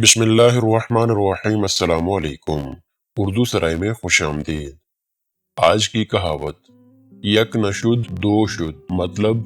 بسم اللہ الرحمن الرحیم۔ السلام علیکم۔ اردو سرائے میں خوش آمدید۔ آج کی کہاوت، یک نہ شد دو شد، مطلب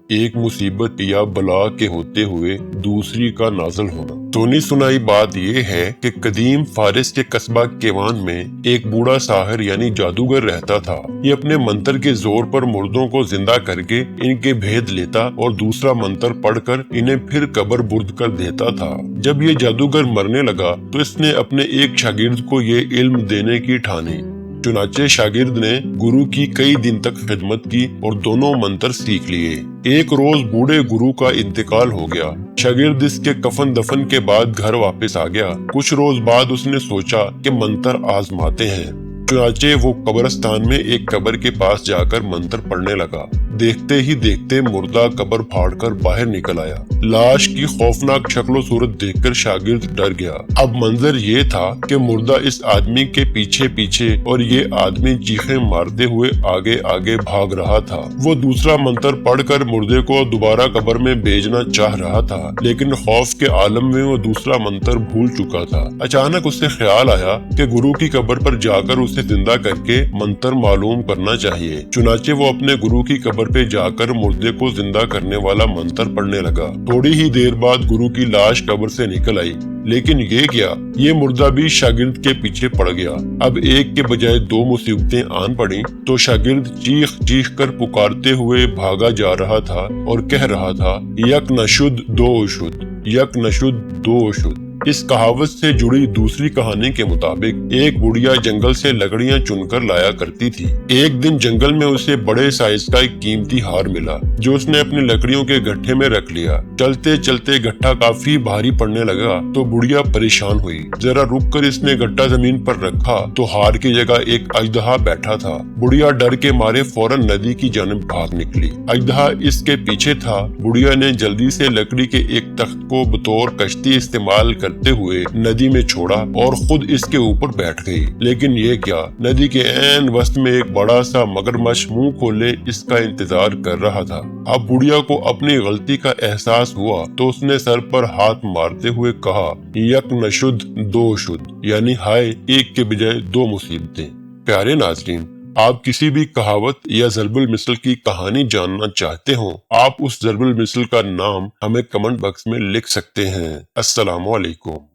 ایک مصیبت یا بلا کے ہوتے ہوئے دوسری کا نازل ہونا۔ سنی سنائی بات یہ ہے کہ قدیم فارس کے قصبہ کیوان میں ایک بوڑھا ساحر یعنی جادوگر رہتا تھا۔ یہ اپنے منتر کے زور پر مردوں کو زندہ کر کے ان کے بھید لیتا اور دوسرا منتر پڑھ کر انہیں پھر قبر برد کر دیتا تھا۔ جب یہ جادوگر مرنے لگا تو اس نے اپنے ایک شاگرد کو یہ علم دینے کی ٹھانی۔ چنانچہ شاگرد نے گرو کی کئی دن تک خدمت کی اور دونوں منتر سیکھ لیے۔ ایک روز بوڑھے گرو کا انتقال ہو گیا۔ شاگرد اس کے کفن دفن کے بعد گھر واپس آ گیا۔ کچھ روز بعد اس نے سوچا کہ منتر آزماتے ہیں۔ چنانچہ وہ قبرستان میں ایک قبر کے پاس جا کر منتر پڑھنے لگا۔ دیکھتے ہی دیکھتے مردہ قبر پھاڑ کر باہر نکل آیا۔ لاش کی خوفناک شکل و صورت دیکھ کر شاگرد ڈر گیا۔ اب منظر یہ تھا کہ مردہ اس آدمی کے پیچھے پیچھے اور یہ آدمی چیخیں مارتے ہوئے آگے آگے بھاگ رہا تھا۔ وہ دوسرا منتر پڑھ کر مردے کو دوبارہ قبر میں بھیجنا چاہ رہا تھا، لیکن خوف کے عالم میں وہ دوسرا منتر بھول چکا تھا۔ اچانک اسے خیال آیا کہ گرو کی قبر پر جا کر اسے زندہ کر کے منتر معلوم کرنا چاہیے۔ چنانچہ وہ اپنے گرو کی قبر پہ جا کر مردے کو زندہ کرنے والا منتر پڑھنے لگا۔ تھوڑی ہی دیر بعد گرو کی لاش قبر سے نکل آئی، لیکن یہ کیا، یہ مردہ بھی شاگرد کے پیچھے پڑ گیا۔ اب ایک کے بجائے دو مصیبتیں آن پڑیں تو شاگرد چیخ چیخ کر پکارتے ہوئے بھاگا جا رہا تھا اور کہہ رہا تھا، یک نہ شد دو شد، یک نہ شد دو شد۔ اس کہاوت سے جڑی دوسری کہانی کے مطابق ایک بڑھیا جنگل سے لکڑیاں چن کر لایا کرتی تھی۔ ایک دن جنگل میں اسے بڑے سائز کا ایک قیمتی ہار ملا جو اس نے اپنی لکڑیوں کے گٹھے میں رکھ لیا۔ چلتے چلتے گٹھا کافی بھاری پڑنے لگا تو بڑھیا پریشان ہوئی۔ ذرا رک کر اس نے گٹھا زمین پر رکھا تو ہار کی جگہ ایک اژدہا بیٹھا تھا۔ بڑھیا ڈر کے مارے فوراً ندی کی جانب بھاگ نکلی۔ اژدہا اس کے پیچھے تھا۔ بڑھیا نے جلدی سے لکڑی کے ایک تخت کو بطور کشتی استعمال کرتے ہوئے ندی میں چھوڑا اور خود اس کے اوپر بیٹھ گئی۔ لیکن یہ کیا، ندی کے عین وسط میں ایک بڑا سا مگرمچھ منہ کھولے اس کا انتظار کر رہا تھا۔ اب بڑھیا کو اپنی غلطی کا احساس ہوا تو اس نے سر پر ہاتھ مارتے ہوئے کہا، یک نہ شد دو شد، یعنی ہائے ایک کے بجائے دو مصیبتیں۔ پیارے ناظرین، آپ کسی بھی کہاوت یا ضرب المثل کی کہانی جاننا چاہتے ہوں، آپ اس ضرب المثل کا نام ہمیں کمنٹ باکس میں لکھ سکتے ہیں۔ السلام علیکم۔